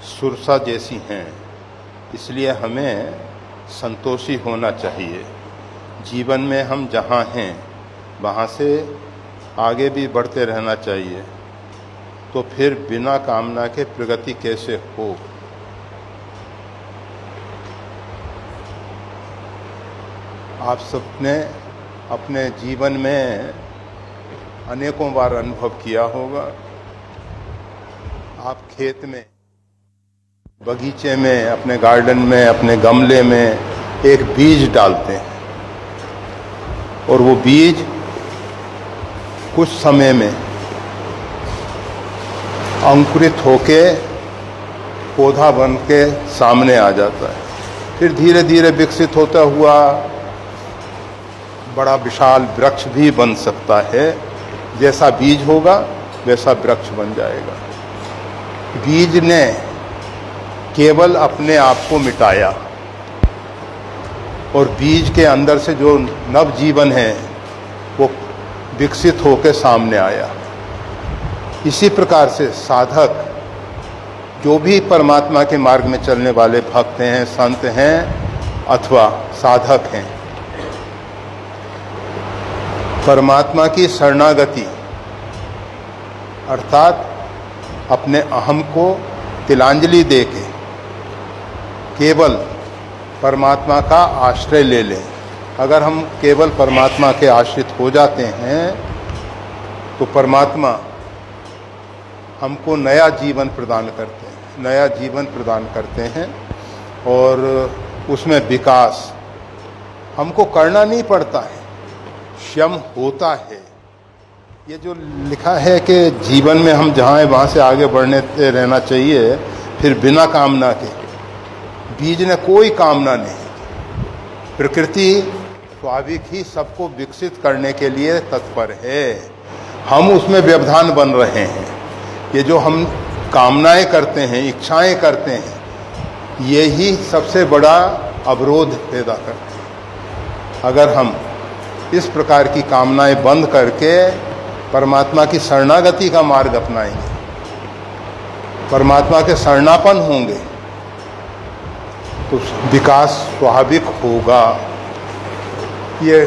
सुरसा जैसी हैं, इसलिए हमें संतोषी होना चाहिए। जीवन में हम जहाँ हैं वहाँ से आगे भी बढ़ते रहना चाहिए। तो फिर बिना कामना के प्रगति कैसे हो? आप सबने अपने जीवन में अनेकों बार अनुभव किया होगा। आप खेत में, बगीचे में, अपने गार्डन में, अपने गमले में एक बीज डालते हैं और वो बीज कुछ समय में अंकुरित होके पौधा बन के सामने आ जाता है। फिर धीरे धीरे विकसित होता हुआ बड़ा विशाल वृक्ष भी बन सकता है। जैसा बीज होगा वैसा वृक्ष बन जाएगा। बीज ने केवल अपने आप को मिटाया और बीज के अंदर से जो नव जीवन है वो विकसित होकर सामने आया। इसी प्रकार से साधक, जो भी परमात्मा के मार्ग में चलने वाले भक्त हैं, संत हैं अथवा साधक हैं, परमात्मा की शरणागति अर्थात अपने अहम को तिलांजलि देके केवल परमात्मा का आश्रय ले लें। अगर हम केवल परमात्मा के आश्रित हो जाते हैं तो परमात्मा हमको नया जीवन प्रदान करते हैं, नया जीवन प्रदान करते हैं और उसमें विकास हमको करना नहीं पड़ता है, स्वयं होता है। ये जो लिखा है कि जीवन में हम जहाँ हैं वहाँ से आगे बढ़ने रहना चाहिए, फिर बिना कामना के। बीज ने कोई कामना नहीं। प्रकृति स्वाभाविक ही सबको विकसित करने के लिए तत्पर है। हम उसमें व्यवधान बन रहे हैं। ये जो हम कामनाएं करते हैं, इच्छाएं करते हैं, ये ही सबसे बड़ा अवरोध पैदा करते हैं। अगर हम इस प्रकार की कामनाएं बंद करके परमात्मा की शरणागति का मार्ग अपनाएंगे, परमात्मा के शरणापन होंगे, तो विकास स्वाभाविक होगा। ये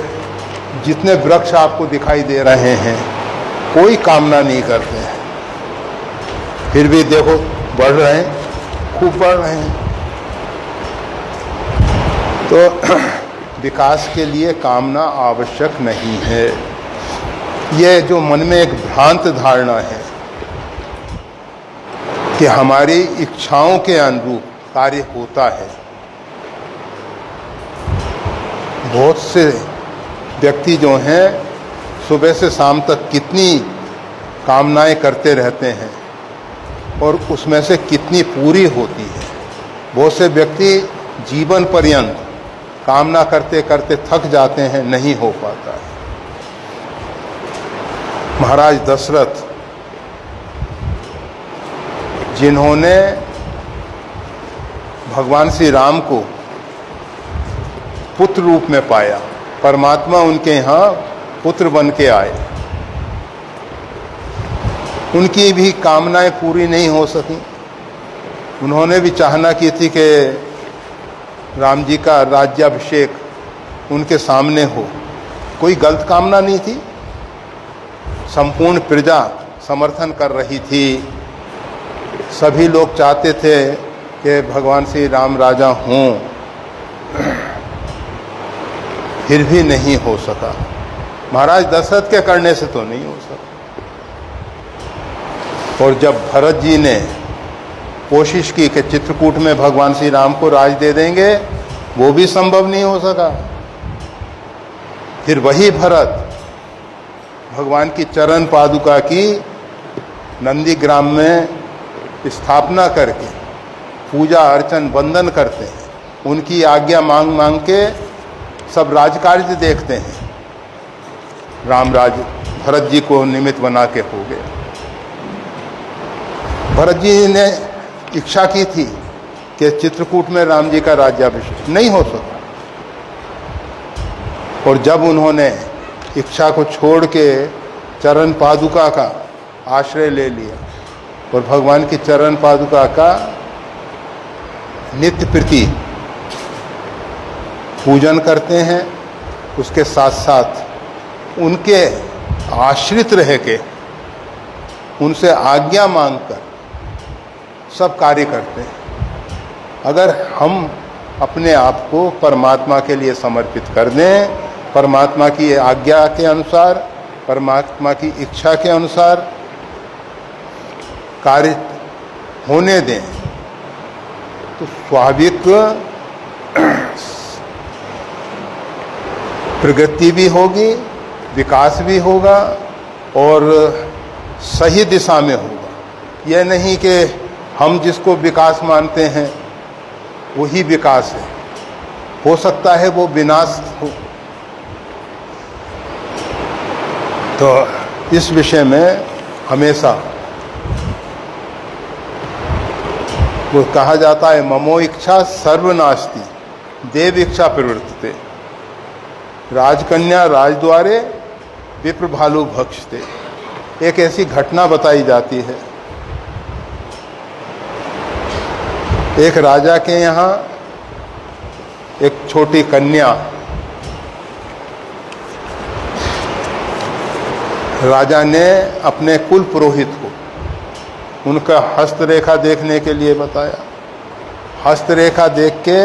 जितने वृक्ष आपको दिखाई दे रहे हैं कोई कामना नहीं करते हैं, फिर भी देखो बढ़ रहे हैं, खूब बढ़ रहे हैं। तो विकास के लिए कामना आवश्यक नहीं है। ये जो मन में एक भ्रांत धारणा है कि हमारी इच्छाओं के अनुरूप कार्य होता है। बहुत से व्यक्ति जो हैं सुबह से शाम तक कितनी कामनाएं करते रहते हैं और उसमें से कितनी पूरी होती है। बहुत से व्यक्ति जीवन पर्यंत कामना करते करते थक जाते हैं, नहीं हो पाता है। महाराज दशरथ, जिन्होंने भगवान श्री राम को पुत्र रूप में पाया, परमात्मा उनके यहाँ पुत्र बन के आए, उनकी भी कामनाएं पूरी नहीं हो सकी। उन्होंने भी चाहना की थी कि राम जी का राज्याभिषेक उनके सामने हो। कोई गलत कामना नहीं थी, संपूर्ण प्रजा समर्थन कर रही थी। सभी लोग चाहते थे कि भगवान श्री राम राजा हों, फिर भी नहीं हो सका। महाराज दशरथ के करने से तो नहीं हो सका। और जब भरत जी ने कोशिश की कि चित्रकूट में भगवान श्री राम को राज दे देंगे, वो भी संभव नहीं हो सका। फिर वही भरत भगवान की चरण पादुका की नंदीग्राम में स्थापना करके पूजा अर्चन वंदन करते हैं। उनकी आज्ञा मांग मांग के सब राजकार्य देखते हैं। रामराज भरत जी को निमित्त बना के हो गया। भरत जी ने इच्छा की थी कि चित्रकूट में राम जी का राज्याभिषेक, नहीं हो सका। और जब उन्होंने इच्छा को छोड़ के चरण पादुका का आश्रय ले लिया और भगवान की चरण पादुका का नित्य प्रति पूजन करते हैं, उसके साथ साथ उनके आश्रित रह के उनसे आज्ञा मांगकर सब कार्य करते हैं। अगर हम अपने आप को परमात्मा के लिए समर्पित कर दें, परमात्मा की आज्ञा के अनुसार, परमात्मा की इच्छा के अनुसार कार्य होने दें, तो स्वाभाविक प्रगति भी होगी, विकास भी होगा और सही दिशा में होगा। यह नहीं कि हम जिसको विकास मानते हैं वही विकास है, हो सकता है वो विनाश हो। तो इस विषय में हमेशा वो कहा जाता है, ममो इच्छा सर्वनास्ति देव इच्छा प्रवर्तते, राजकन्या राजद्वारे विप्र भालु भक्षते। एक ऐसी घटना बताई जाती है, एक राजा के यहाँ एक छोटी कन्या राजा ने अपने कुल पुरोहित को उनका हस्तरेखा देखने के लिए बताया। हस्तरेखा देख के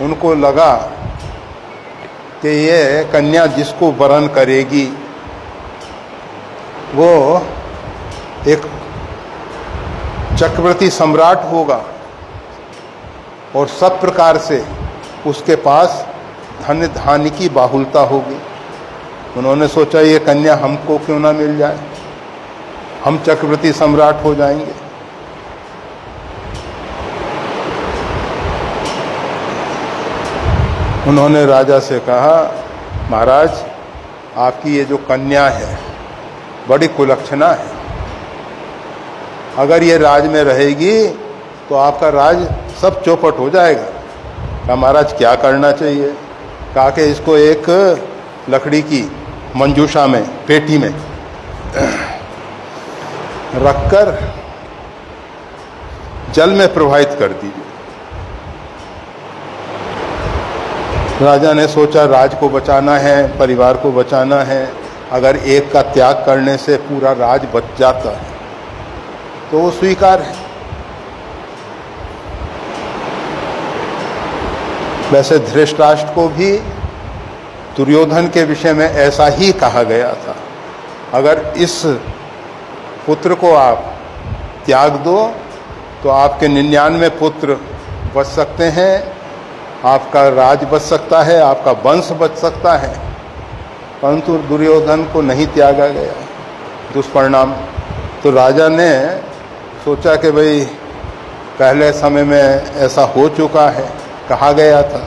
उनको लगा कि ये कन्या जिसको वरण करेगी वो एक चक्रवर्ती सम्राट होगा और सब प्रकार से उसके पास धन धान्य की बाहुलता होगी। उन्होंने सोचा ये कन्या हमको क्यों ना मिल जाए, हम चक्रवर्ती सम्राट हो जाएंगे। उन्होंने राजा से कहा, महाराज आपकी ये जो कन्या है बड़ी कुलक्षणा है, अगर ये राज में रहेगी तो आपका राज सब चौपट हो जाएगा। कहा महाराज क्या करना चाहिए? कहा कि इसको एक लकड़ी की मंजूषा में, पेटी में रखकर जल में प्रवाहित कर दीजिए। राजा ने सोचा राज को बचाना है, परिवार को बचाना है, अगर एक का त्याग करने से पूरा राज बच जाता है तो वो स्वीकार है। वैसे धृतराष्ट्र को भी दुर्योधन के विषय में ऐसा ही कहा गया था, अगर इस पुत्र को आप त्याग दो तो आपके 99 पुत्र बच सकते हैं, आपका राज बच सकता है, आपका वंश बच सकता है। परंतु दुर्योधन को नहीं त्यागा गया, दुष्परिणाम। तो राजा ने सोचा कि भाई पहले समय में ऐसा हो चुका है, कहा गया था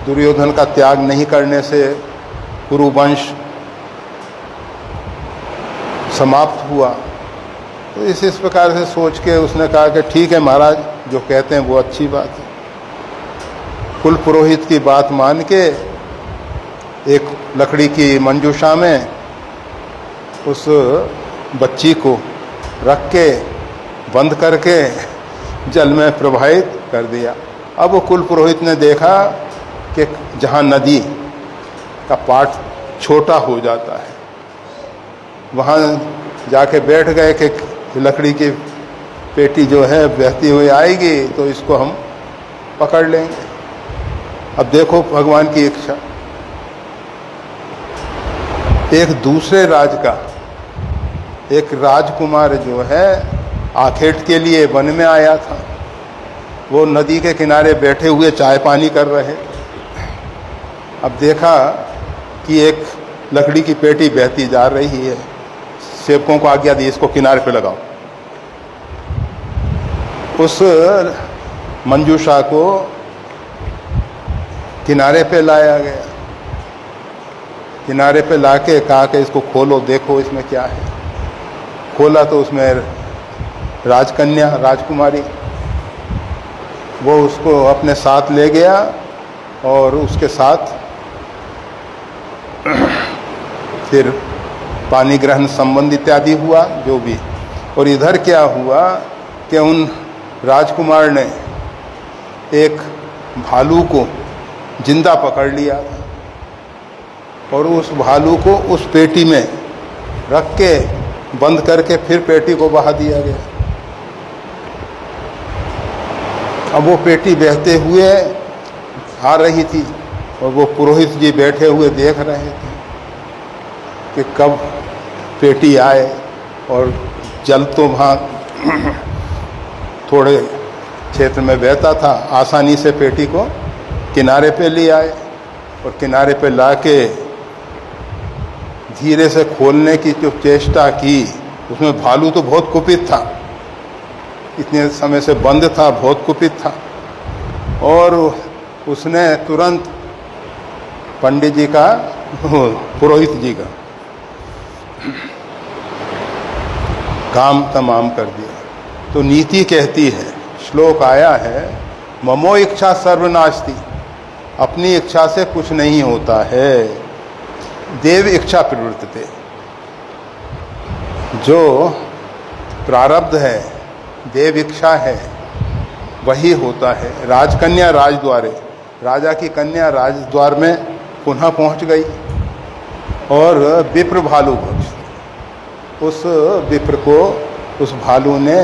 दुर्योधन का त्याग नहीं करने से कुरुवंश समाप्त हुआ। तो इस प्रकार से सोच के उसने कहा कि ठीक है महाराज, जो कहते हैं वो अच्छी बात है। कुल पुरोहित की बात मान के एक लकड़ी की मंजूषा में उस बच्ची को रख के बंद करके जल में प्रवाहित कर दिया। अब वो कुल पुरोहित ने देखा कि जहाँ नदी का पाट छोटा हो जाता है वहाँ जाके बैठ गए कि लकड़ी की पेटी जो है बहती हुई आएगी तो इसको हम पकड़ लेंगे। अब देखो भगवान की इच्छा। एक दूसरे राज का एक राजकुमार जो है आखेट के लिए वन में आया था, वो नदी के किनारे बैठे हुए चाय पानी कर रहे। अब देखा कि एक लकड़ी की पेटी बहती जा रही है, सेवकों को आज्ञा दी इसको किनारे पे लगाओ। उस मंजूषा को किनारे पे लाया गया। किनारे पे लाके कहा कि इसको खोलो, देखो इसमें क्या है। खोला तो उसमें राजकन्या, राजकुमारी, वो उसको अपने साथ ले गया और उसके साथ फिर पानी ग्रहण संबंध इत्यादि हुआ जो भी। और इधर क्या हुआ कि उन राजकुमार ने एक भालू को जिंदा पकड़ लिया था और उस भालू को उस पेटी में रख के बंद करके फिर पेटी को बहा दिया गया। अब वो पेटी बहते हुए आ रही थी और वो पुरोहित जी बैठे हुए देख रहे थे कि कब पेटी आए, और जल तो वहाँ थोड़े क्षेत्र में बहता था, आसानी से पेटी को किनारे पे ले आए और किनारे पे लाके धीरे से खोलने की जो चेष्टा की, उसमें भालू तो बहुत कुपित था, इतने समय से बंद था, बहुत कुपित था, और उसने तुरंत पंडित जी का, पुरोहित जी का काम तमाम कर दिया। तो नीति कहती है, श्लोक आया है, ममो इच्छा सर्वनास्ति, अपनी इच्छा से कुछ नहीं होता है, देव इच्छा प्रवृत्ते, जो प्रारब्ध है, देव इच्छा है, वही होता है। राजकन्या राजद्वारे, राजा की कन्या राजद्वार में पुनः पहुंच गई और विप्र भालू भक्ष, उस विप्र को उस भालू ने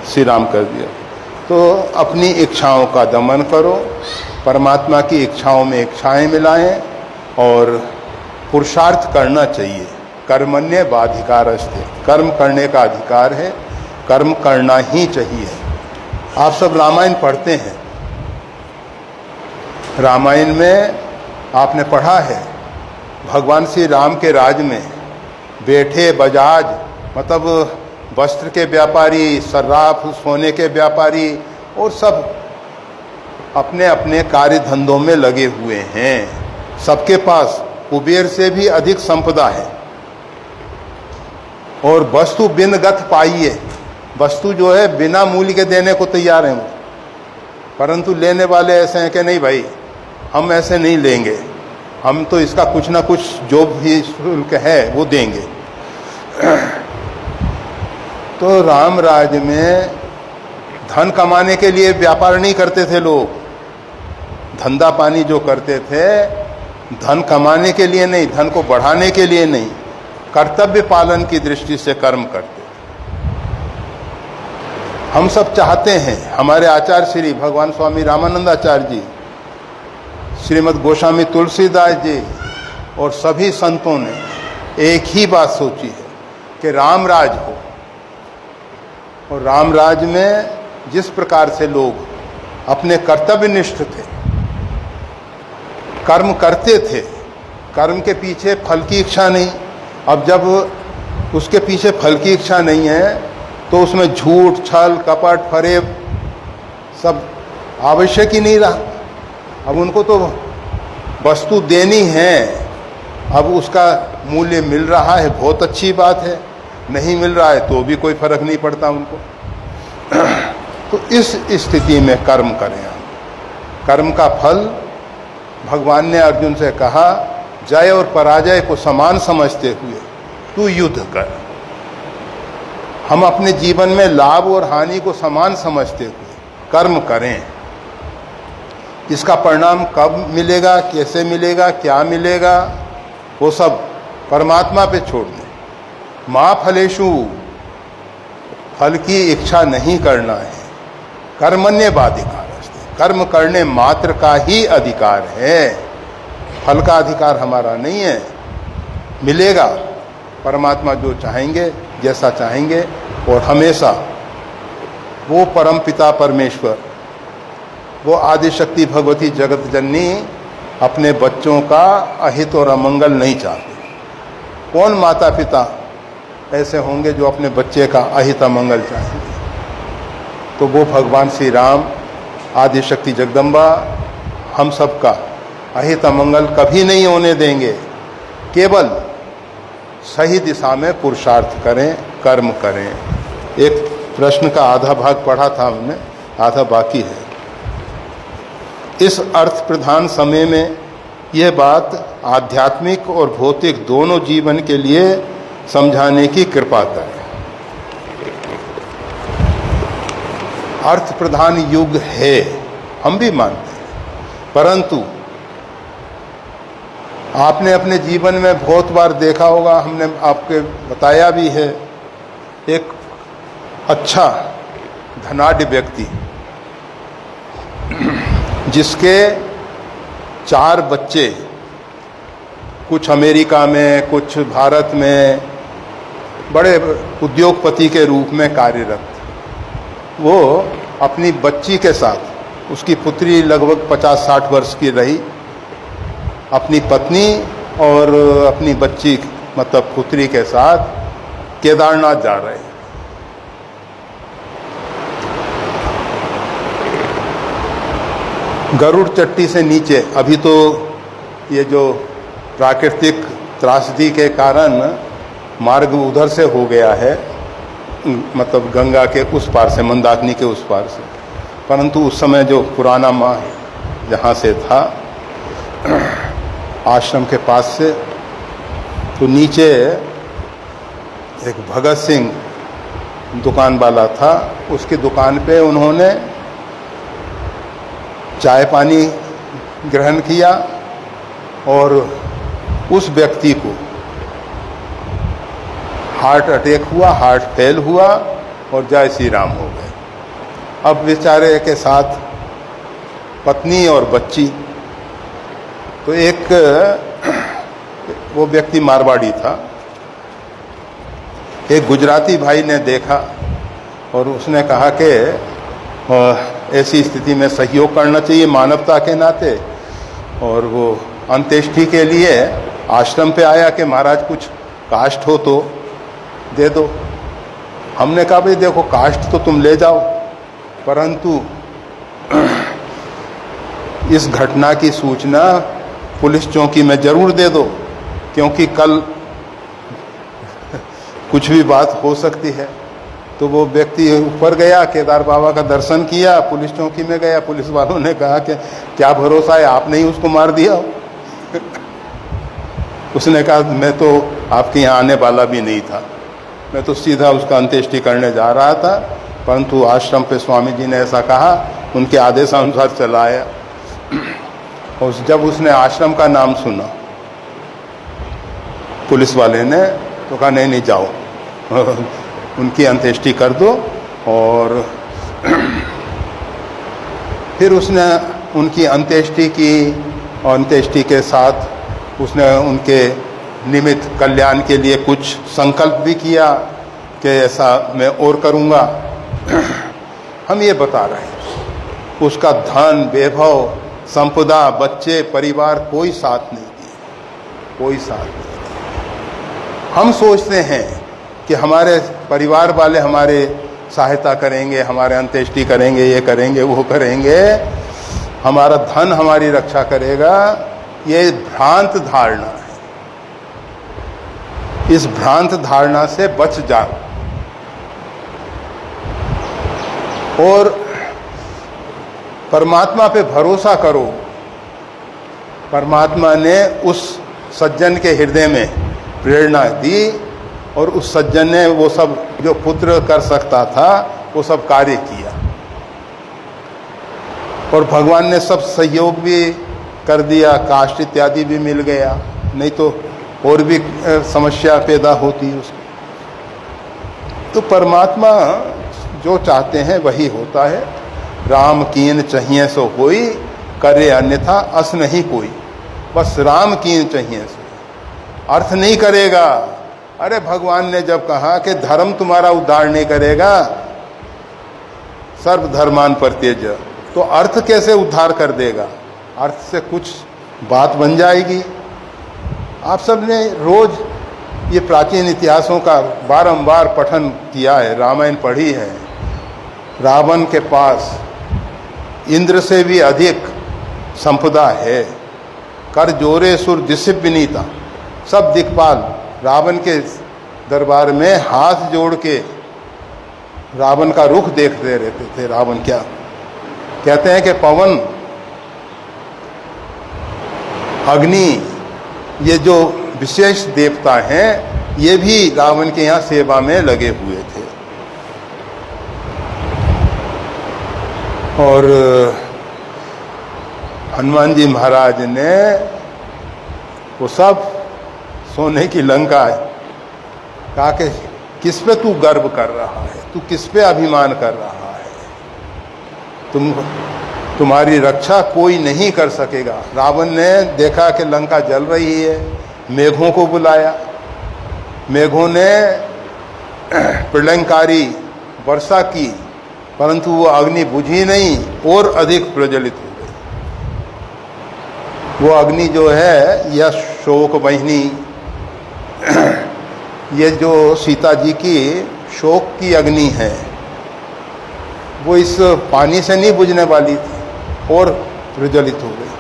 श्रीराम कर दिया। तो अपनी इच्छाओं का दमन करो, परमात्मा की इच्छाओं में इच्छाएं मिलाएं और पुरुषार्थ करना चाहिए। कर्मण्य बाधिकारस्ते, कर्म करने का अधिकार है, कर्म करना ही चाहिए। आप सब रामायण पढ़ते हैं, रामायण में आपने पढ़ा है भगवान श्री राम के राज में बैठे बजाज, मतलब वस्त्र के व्यापारी, सर्राफ, सोने के व्यापारी, और सब अपने अपने कार्य धंधों में लगे हुए हैं। सबके पास कुबेर से भी अधिक संपदा है और वस्तु बिन गत पाइए, वस्तु जो है बिना मूल्य के देने को तैयार हैं वो, परंतु लेने वाले ऐसे हैं कि नहीं भाई, हम ऐसे नहीं लेंगे, हम तो इसका कुछ ना कुछ जो भी शुल्क है वो देंगे। तो राम राज में धन कमाने के लिए व्यापार नहीं करते थे लोग, धंधा पानी जो करते थे धन कमाने के लिए नहीं, धन को बढ़ाने के लिए नहीं, कर्तव्य पालन की दृष्टि से कर्म करते। हम सब चाहते हैं, हमारे आचार्य श्री भगवान स्वामी रामानंदाचार्य जी, श्रीमद् गोस्वामी तुलसीदास जी और सभी संतों ने एक ही बात सोची है कि राम राज हो, और राम राज में जिस प्रकार से लोग अपने कर्तव्यनिष्ठ थे, कर्म करते थे, कर्म के पीछे फल की इच्छा नहीं। अब जब उसके पीछे फल की इच्छा नहीं है तो उसमें झूठ, छल, कपट, फरेब सब आवश्यक ही नहीं रहा। अब उनको तो वस्तु देनी है, अब उसका मूल्य मिल रहा है, बहुत अच्छी बात है, नहीं मिल रहा है तो भी कोई फर्क नहीं पड़ता उनको। तो इस स्थिति में कर्म करें हम। कर्म का फल भगवान ने अर्जुन से कहा, जय और पराजय को समान समझते हुए तू युद्ध कर। हम अपने जीवन में लाभ और हानि को समान समझते हुए कर्म करें। इसका परिणाम कब मिलेगा, कैसे मिलेगा, क्या मिलेगा, वो सब परमात्मा पे छोड़ दें। माँ फलेषु, फल की इच्छा नहीं करना है। कर्मण्य बाधिकार, कर्म करने मात्र का ही अधिकार है, फल का अधिकार हमारा नहीं है। मिलेगा परमात्मा जो चाहेंगे, जैसा चाहेंगे, और हमेशा वो परम पिता परमेश्वर, वो आदिशक्ति भगवती जगत जननी अपने बच्चों का अहित और अमंगल नहीं चाहते। कौन माता पिता ऐसे होंगे जो अपने बच्चे का अहित अमंगल चाहेंगे? तो वो भगवान श्री राम, आदिशक्ति जगदम्बा हम सबका अहित अमंगल कभी नहीं होने देंगे। केवल सही दिशा में पुरुषार्थ करें, कर्म करें। एक प्रश्न का आधा भाग पढ़ा था हमने, आधा बाकी है। इस अर्थ प्रधान समय में यह बात आध्यात्मिक और भौतिक दोनों जीवन के लिए समझाने की कृपा करें। अर्थ प्रधान युग है, हम भी मानते हैं, परंतु आपने अपने जीवन में बहुत बार देखा होगा, हमने आपके बताया भी है, एक अच्छा धनाढ्य व्यक्ति जिसके 4 बच्चे, कुछ अमेरिका में, कुछ भारत में, बड़े उद्योगपति के रूप में कार्यरत, वो अपनी बच्ची के साथ, उसकी पुत्री लगभग 50-60 वर्ष की रही, अपनी पत्नी और अपनी बच्ची मतलब पुत्री के साथ केदारनाथ जा रहे हैं। गरुड़ चट्टी से नीचे, अभी तो ये जो प्राकृतिक त्रासदी के कारण मार्ग उधर से हो गया है, मतलब गंगा के उस पार से, मंदाकिनी के उस पार से, परंतु उस समय जो पुराना मार्ग जहाँ से था आश्रम के पास से, तो नीचे एक भगत सिंह दुकान वाला था, उसकी दुकान पे उन्होंने चाय पानी ग्रहण किया और उस व्यक्ति को हार्ट अटैक हुआ, हार्ट फेल हुआ और जय श्री राम हो गए। अब बेचारे के साथ पत्नी और बच्ची, तो एक वो व्यक्ति मारवाड़ी था, एक गुजराती भाई ने देखा और उसने कहा कि ऐसी स्थिति में सहयोग करना चाहिए मानवता के नाते, और वो अंत्येष्टि के लिए आश्रम पे आया कि महाराज कुछ कास्ट हो तो दे दो। हमने कहा भाई देखो, कास्ट तो तुम ले जाओ, परंतु इस घटना की सूचना पुलिस चौकी में जरूर दे दो, क्योंकि कल कुछ भी बात हो सकती है। तो वो व्यक्ति ऊपर गया, केदार बाबा का दर्शन किया, पुलिस चौकी में गया, पुलिस वालों ने कहा कि क्या भरोसा है आपने ही उसको मार दिया। उसने कहा मैं तो आपके यहाँ आने वाला भी नहीं था, मैं तो सीधा उसका अंत्येष्टि करने जा रहा था, परंतु आश्रम पे स्वामी जी ने ऐसा कहा, उनके आदेशानुसार चला आया। और जब उसने आश्रम का नाम सुना पुलिस वाले ने, तो कहा नहीं नहीं जाओ उनकी अंत्येष्टि कर दो। और फिर उसने उनकी अंत्येष्टि की, और अंत्येष्टि के साथ उसने उनके निमित्त कल्याण के लिए कुछ संकल्प भी किया कि ऐसा मैं और करूँगा। हम ये बता रहे हैं, उसका धन, वैभव, संपदा, बच्चे, परिवार कोई साथ नहीं दिए, कोई साथ नहीं दिए। हम सोचते हैं कि हमारे परिवार वाले हमारे सहायता करेंगे, हमारे अंत्येष्टि करेंगे, ये करेंगे, वो करेंगे, हमारा धन हमारी रक्षा करेगा। ये भ्रांत धारणा है। इस भ्रांत धारणा से बच जाओ और परमात्मा पे भरोसा करो। परमात्मा ने उस सज्जन के हृदय में प्रेरणा दी और उस सज्जन ने वो सब जो पुत्र कर सकता था वो सब कार्य किया, और भगवान ने सब सहयोग भी कर दिया, काष्ठ इत्यादि भी मिल गया, नहीं तो और भी समस्या पैदा होती उसको। तो परमात्मा जो चाहते हैं वही होता है। राम कीन चाहिए सो होई, करे अन्यथा अस नहीं कोई। बस राम कीन चाहिए सो, अर्थ नहीं करेगा। अरे भगवान ने जब कहा कि धर्म तुम्हारा उद्धार नहीं करेगा, सर्वधर्मान परित्यज, तो अर्थ कैसे उद्धार कर देगा? अर्थ से कुछ बात बन जाएगी। आप सब ने रोज ये प्राचीन इतिहासों का बारंबार पठन किया है, रामायण पढ़ी है। रावण के पास इंद्र से भी अधिक संपदा है। कर जोरे सुर दिसिप विनीता, सब दिक्पाल रावण के दरबार में हाथ जोड़ के रावण का रुख देखते रहते थे। रावण क्या कहते हैं कि पवन, अग्नि, ये जो विशेष देवता हैं, ये भी रावण के यहाँ सेवा में लगे हुए थे। और हनुमान जी महाराज ने वो सब सोने की लंका है, कहा कि किस पे तू गर्व कर रहा है, तू किस पे अभिमान कर रहा है, तुम्हारी रक्षा कोई नहीं कर सकेगा। रावण ने देखा कि लंका जल रही है, मेघों को बुलाया, मेघों ने प्रलयंकारी वर्षा की, परंतु वो अग्नि बुझी नहीं और अधिक प्रज्वलित हो गई। वो अग्नि जो है यह शोक वाहिनी, ये जो सीता जी की शोक की अग्नि है, वो इस पानी से नहीं बुझने वाली थी और प्रज्वलित हो गई।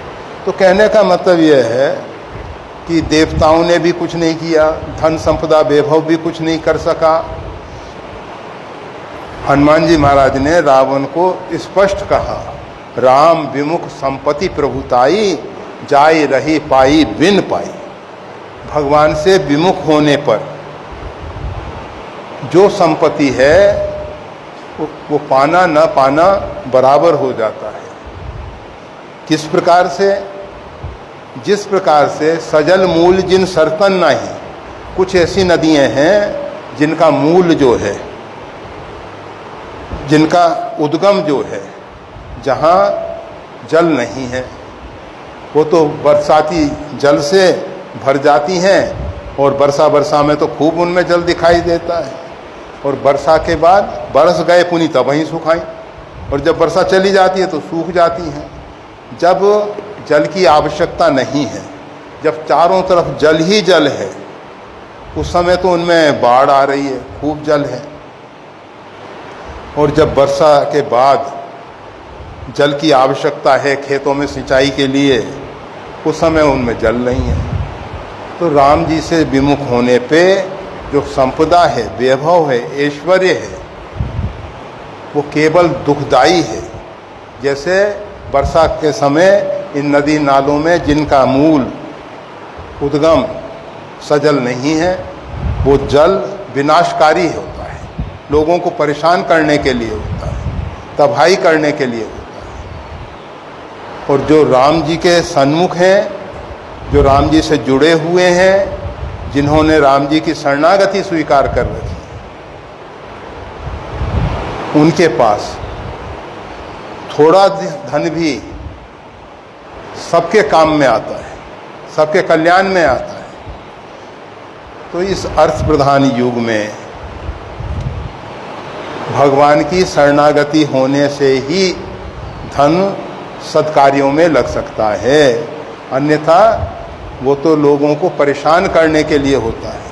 तो कहने का मतलब यह है कि देवताओं ने भी कुछ नहीं किया, धन संपदा वैभव भी कुछ नहीं कर सका। हनुमान जी महाराज ने रावण को स्पष्ट कहा, राम विमुख संपत्ति प्रभुताई, जाय रही पाई बिन पाई। भगवान से विमुख होने पर जो संपत्ति है वो पाना न पाना बराबर हो जाता है। किस प्रकार से? जिस प्रकार से सजल मूल जिन सरतन नहीं, कुछ ऐसी नदियां हैं जिनका मूल जो है, जिनका उद्गम जो है, जहाँ जल नहीं है, वो तो बरसाती जल से भर जाती हैं और वर्षा में तो खूब उनमें जल दिखाई देता है, और वर्षा के बाद बरस गए पुनी तब वहीं सुखाई, और जब वर्षा चली जाती है तो सूख जाती हैं। जब जल की आवश्यकता नहीं है, जब चारों तरफ जल ही जल है, उस समय तो उनमें बाढ़ आ रही है, खूब जल है। और जब वर्षा के बाद जल की आवश्यकता है खेतों में सिंचाई के लिए, उस समय उनमें जल नहीं है। तो राम जी से विमुख होने पे जो संपदा है, वैभव है, ऐश्वर्य है, वो केवल दुखदाई है। जैसे वर्षा के समय इन नदी नालों में जिनका मूल उद्गम सजल नहीं है, वो जल विनाशकारी होता है, लोगों को परेशान करने के लिए होता है, तबाही करने के लिए होता है। और जो राम जी के सन्मुख हैं, जो राम जी से जुड़े हुए हैं, जिन्होंने राम जी की शरणागति स्वीकार कर रखी, उनके पास थोड़ा धन भी सबके काम में आता है, सबके कल्याण में आता है। तो इस अर्थ प्रधान युग में भगवान की शरणागति होने से ही धन सत्कार्यों में लग सकता है, अन्यथा वो तो लोगों को परेशान करने के लिए होता है।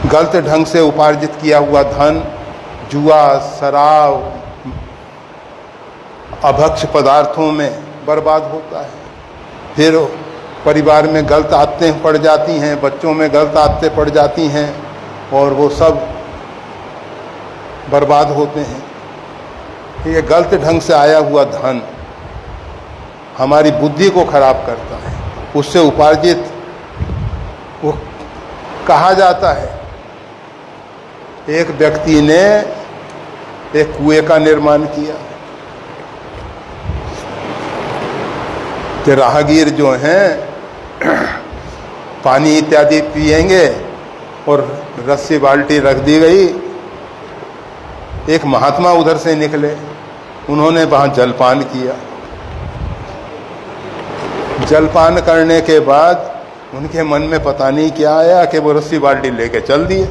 गलत ढंग से उपार्जित किया हुआ धन जुआ, शराब, अभक्ष पदार्थों में बर्बाद होता है। फिर परिवार में गलत आदतें पड़ जाती हैं, बच्चों में गलत आदतें पड़ जाती हैं और वो सब बर्बाद होते हैं। ये गलत ढंग से आया हुआ धन हमारी बुद्धि को खराब करता है। उससे उपार्जित वो कहा जाता है, एक व्यक्ति ने एक कुएं का निर्माण किया कि राहगीर जो हैं पानी इत्यादि पिएंगे, और रस्सी बाल्टी रख दी गई। एक महात्मा उधर से निकले, उन्होंने वहाँ जलपान किया। जलपान करने के बाद उनके मन में पता नहीं क्या आया कि वो रस्सी बाल्टी लेके चल दिए।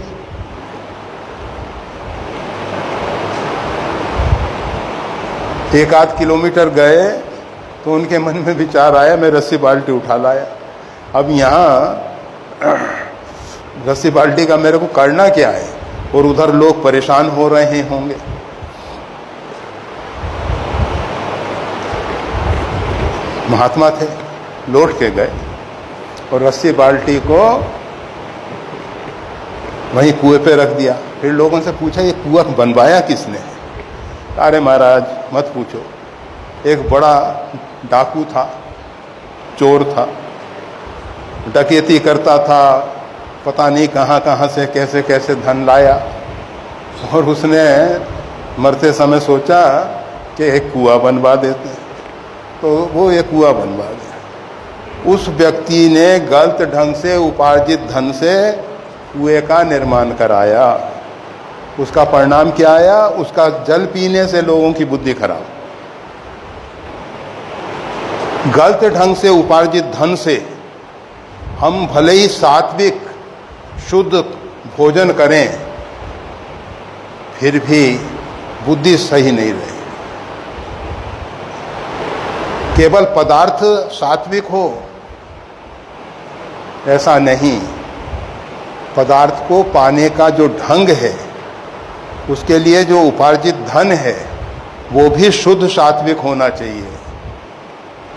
एक आध किलोमीटर गए तो उनके मन में विचार आया, मैं रस्सी बाल्टी उठा लाया, अब यहाँ रस्सी बाल्टी का मेरे को करना क्या है, और उधर लोग परेशान हो रहे होंगे। महात्मा थे, लौट के गए और रस्सी बाल्टी को वहीं कुएं पे रख दिया। फिर लोगों से पूछा, ये कुआं बनवाया किसने? अरे महाराज मत पूछो, एक बड़ा डाकू था, चोर था, डकैती करता था, पता नहीं कहाँ कहाँ से कैसे कैसे धन लाया, और उसने मरते समय सोचा कि एक कुआं बनवा देते हैं। तो वो एक कुआं बनवा दिया। उस व्यक्ति ने गलत ढंग से उपार्जित धन से कुएं का निर्माण कराया। उसका परिणाम क्या आया? उसका जल पीने से लोगों की बुद्धि खराब। गलत ढंग से उपार्जित धन से हम भले ही सात्विक शुद्ध भोजन करें, फिर भी बुद्धि सही नहीं रही। केवल पदार्थ सात्विक हो ऐसा नहीं, पदार्थ को पाने का जो ढंग है, उसके लिए जो उपार्जित धन है, वो भी शुद्ध सात्विक होना चाहिए।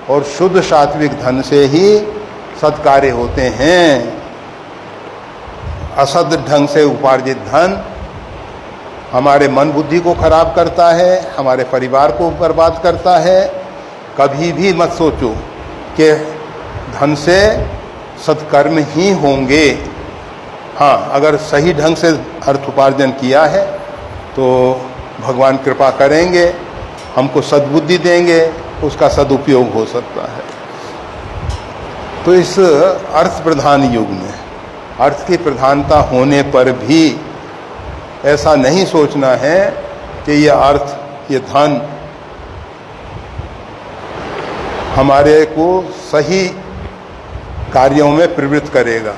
और शुद्ध सात्विक धन से ही सत्कार्य होते हैं। असद ढंग से उपार्जित धन हमारे मन बुद्धि को खराब करता है, हमारे परिवार को बर्बाद करता है। कभी भी मत सोचो कि धन से सत्कर्म ही होंगे। हाँ, अगर सही ढंग से अर्थ उपार्जन किया है तो भगवान कृपा करेंगे, हमको सद्बुद्धि देंगे, उसका सदुपयोग हो सकता है। तो इस अर्थ प्रधान युग में अर्थ की प्रधानता होने पर भी ऐसा नहीं सोचना है कि ये अर्थ, ये धन हमारे को सही कार्यों में प्रवृत्त करेगा।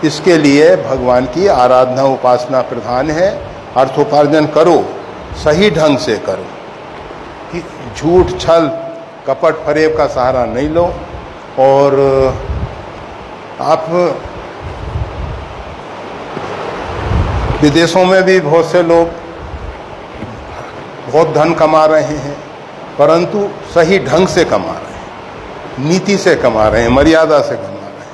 इसके लिए भगवान की आराधना उपासना प्रधान है। अर्थोपार्जन करो, सही ढंग से करो, कि झूठ छल कपट फरेब का सहारा नहीं लो। और आप विदेशों में भी बहुत से लोग बहुत धन कमा रहे हैं, परंतु सही ढंग से कमा रहे हैं, नीति से कमा रहे हैं, मर्यादा से कमा रहे हैं।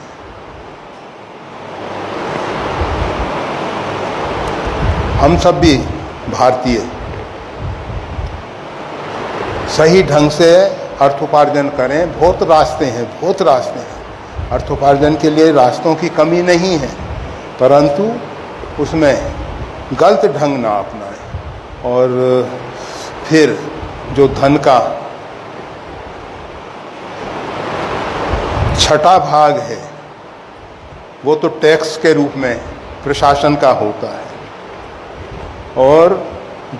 हम सब भी भारतीय सही ढंग से अर्थोपार्जन करें। बहुत रास्ते हैं, बहुत रास्ते हैं। अर्थोपार्जन के लिए रास्तों की कमी नहीं है, परंतु उसमें गलत ढंग ना अपनाएं। और फिर जो धन का छठा भाग है, वो तो टैक्स के रूप में प्रशासन का होता है। और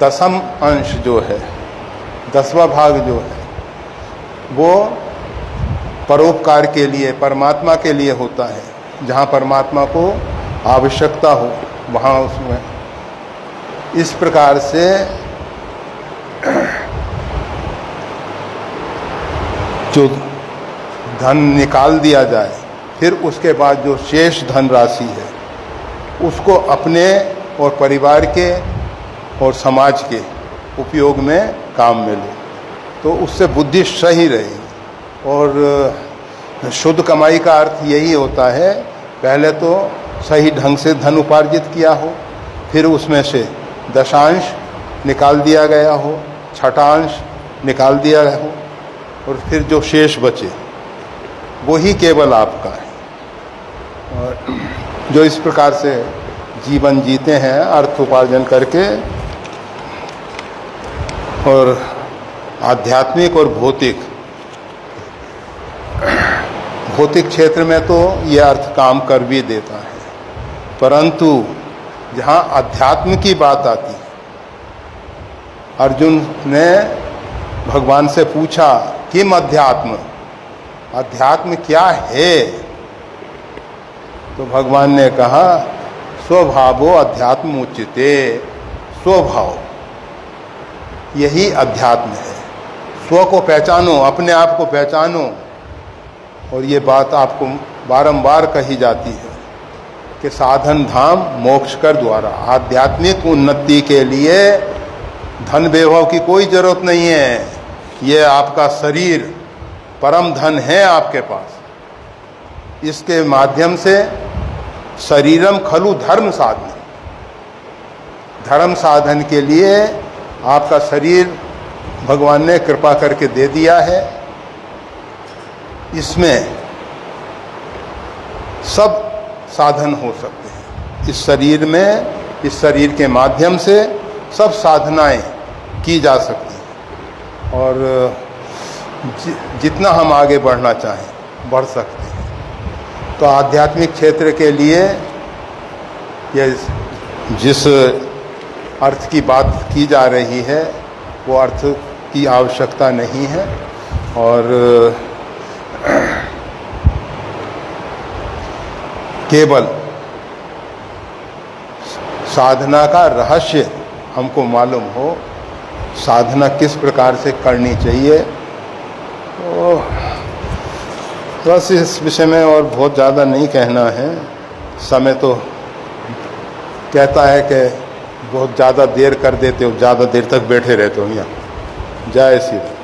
दसम अंश जो है, 10वां भाग जो है, वो परोपकार के लिए, परमात्मा के लिए होता है। जहाँ परमात्मा को आवश्यकता हो वहाँ उसमें इस प्रकार से जो धन निकाल दिया जाए, फिर उसके बाद जो शेष धन राशि है उसको अपने और परिवार के और समाज के उपयोग में काम में लो, तो उससे बुद्धि सही रहेगी। और शुद्ध कमाई का अर्थ यही होता है, पहले तो सही ढंग से धन उपार्जित किया हो, फिर उसमें से दशांश निकाल दिया गया हो, छठांश निकाल दिया गया हो, और फिर जो शेष बचे वो ही केवल आपका है। और जो इस प्रकार से जीवन जीते हैं अर्थ उपार्जन करके, और आध्यात्मिक और भौतिक क्षेत्र में तो ये अर्थ काम कर भी देता है, परंतु जहाँ अध्यात्म की बात आती है, अर्जुन ने भगवान से पूछा किम अध्यात्म, अध्यात्म क्या है? तो भगवान ने कहा स्वभावो अध्यात्म उच्यते, स्वभाव यही अध्यात्म है। स्व को पहचानो, अपने आप को पहचानो। और ये बात आपको बारंबार कही जाती है कि साधन धाम मोक्ष कर द्वारा, आध्यात्मिक उन्नति के लिए धन वैभव की कोई जरूरत नहीं है। ये आपका शरीर परम धन है आपके पास। इसके माध्यम से शरीरम खलु धर्म साधन, धर्म साधन के लिए आपका शरीर भगवान ने कृपा करके दे दिया है। इसमें सब साधन हो सकते हैं। इस शरीर में, इस शरीर के माध्यम से सब साधनाएं की जा सकती हैं। और जितना हम आगे बढ़ना चाहें बढ़ सकते हैं। तो आध्यात्मिक क्षेत्र के लिए ये जिस अर्थ की बात की जा रही है वो अर्थ की आवश्यकता नहीं है। और केवल साधना का रहस्य हमको मालूम हो, साधना किस प्रकार से करनी चाहिए, तो बस इस विषय में और बहुत ज़्यादा नहीं कहना है। समय तो कहता है कि बहुत ज़्यादा देर कर देते हो, ज़्यादा देर तक बैठे रहते हो यहाँ। जय श्री राम।